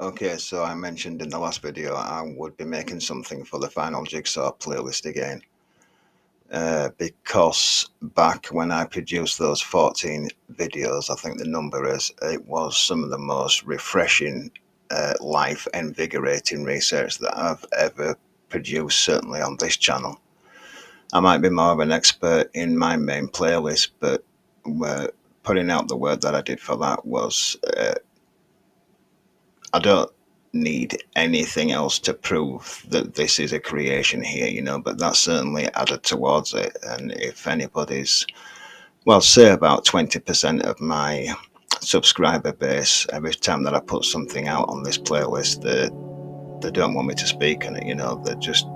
Okay, so I mentioned in the last video I would be making something for the final Jigsaw playlist again. Because back when I produced those 14 videos, I think the number is, it was some of the most refreshing, life invigorating research that I've ever produced, certainly on this channel. I might be more of an expert in my main playlist, but putting out the work that I did for that was I don't need anything else to prove that this is a creation here, but that certainly added towards it. And if anybody's, well, say about 20% of my subscriber base, every time that I put something out on this playlist, they don't want me to speak on it, they just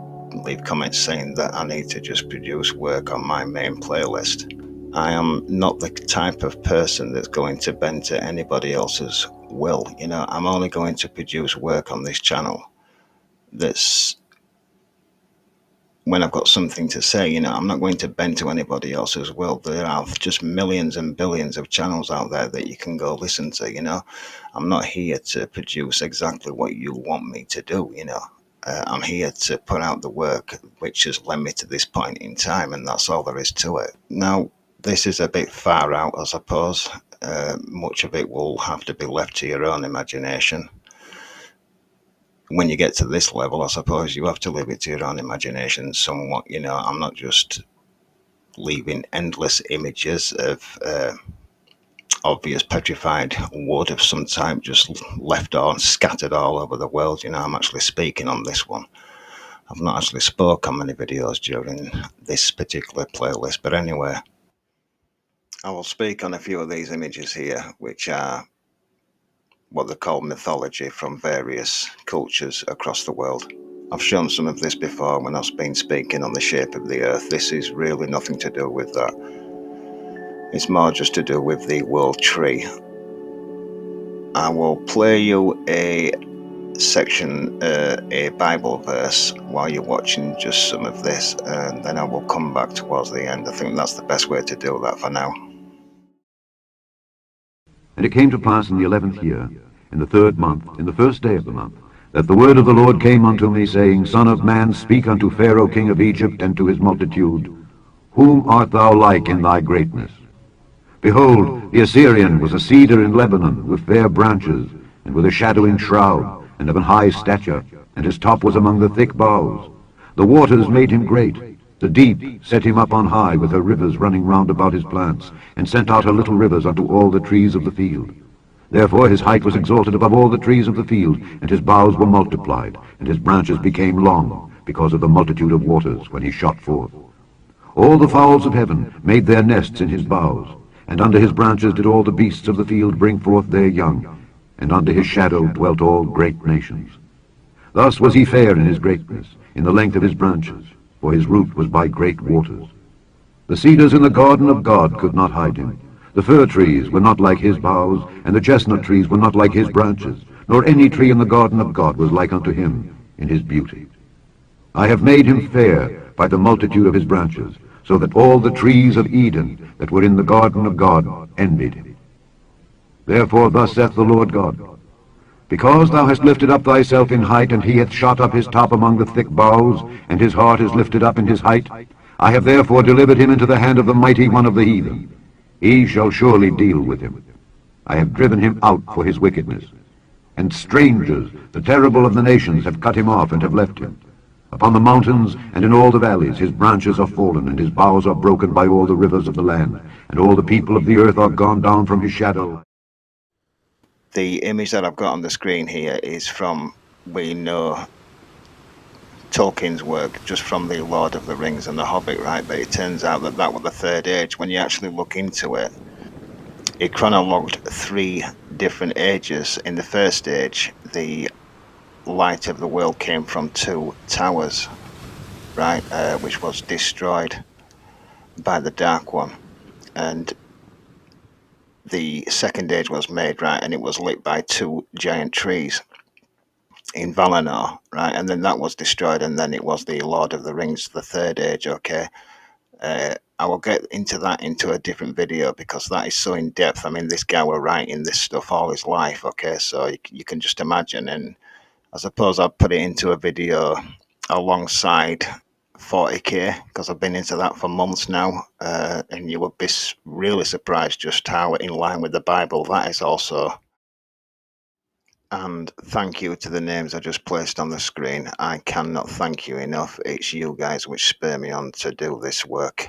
leave comments saying that I need to just produce work on my main playlist. I am not the type of person that's going to bend to anybody else's will. I'm only going to produce work on this channel that's when I've got something to say. I'm not going to bend to anybody else's will. There are just millions and billions of channels out there that you can go listen to. I'm not here to produce exactly what you want me to do. I'm here to put out the work which has led me to this point in time, and that's all there is to it. Now, this is a bit far out, I suppose. Much of it will have to be left to your own imagination. When you get to this level, I suppose you have to leave it to your own imagination somewhat. I'm not just leaving endless images of obvious petrified wood of some type just left or scattered all over the world. I'm actually speaking on this one. I've not actually spoke on many videos during this particular playlist, but anyway, I will speak on a few of these images here, which are what they call mythology from various cultures across the world. I've shown some of this before when I've been speaking on the shape of the earth. This is really nothing to do with that. It's more just to do with the world tree. I will play you a section, a Bible verse, while you're watching just some of this, and then I will come back towards the end. I think that's the best way to do that for now. And it came to pass in the 11th year, in the 3rd month, in the 1st day of the month, that the word of the Lord came unto me, saying, Son of man, speak unto Pharaoh king of Egypt, and to his multitude, Whom art thou like in thy greatness? Behold, the Assyrian was a cedar in Lebanon, with fair branches, and with a shadowing shroud, and of an high stature, and his top was among the thick boughs. The waters made him great. The deep set him up on high, with her rivers running round about his plants, and sent out her little rivers unto all the trees of the field. Therefore his height was exalted above all the trees of the field, and his boughs were multiplied, and his branches became long, because of the multitude of waters when he shot forth. All the fowls of heaven made their nests in his boughs, and under his branches did all the beasts of the field bring forth their young, and under his shadow dwelt all great nations. Thus was he fair in his greatness, in the length of his branches, for his root was by great waters. The cedars in the garden of God could not hide him. The fir trees were not like his boughs, and the chestnut trees were not like his branches, nor any tree in the garden of God was like unto him in his beauty. I have made him fair by the multitude of his branches, so that all the trees of Eden that were in the garden of God envied him. Therefore thus saith the Lord God, Because thou hast lifted up thyself in height, and he hath shot up his top among the thick boughs, and his heart is lifted up in his height, I have therefore delivered him into the hand of the mighty one of the heathen. He shall surely deal with him. I have driven him out for his wickedness. And strangers, the terrible of the nations, have cut him off and have left him. Upon the mountains and in all the valleys his branches are fallen, and his boughs are broken by all the rivers of the land, and all the people of the earth are gone down from his shadow. The image that I've got on the screen here is from, we know, Tolkien's work, just from the Lord of the Rings and the Hobbit, right? But it turns out that that was the Third Age. When you actually look into it, it chronologued 3 different ages. In the first age, the light of the world came from 2 towers, right, which was destroyed by the Dark One. And the second age was made, right, and it was lit by 2 giant trees in Valinor, right, and then that was destroyed, and then it was the Lord of the Rings, the Third Age, okay. I will get into that into a different video because that is so in depth. I mean, this guy were writing this stuff all his life, okay? So you can just imagine. And I suppose I'll put it into a video alongside 40k because I've been into that for months now. And you would be really surprised just how in line with the Bible that is also. And thank you to the names I just placed on the screen. I cannot thank you enough. It's you guys which spur me on to do this work.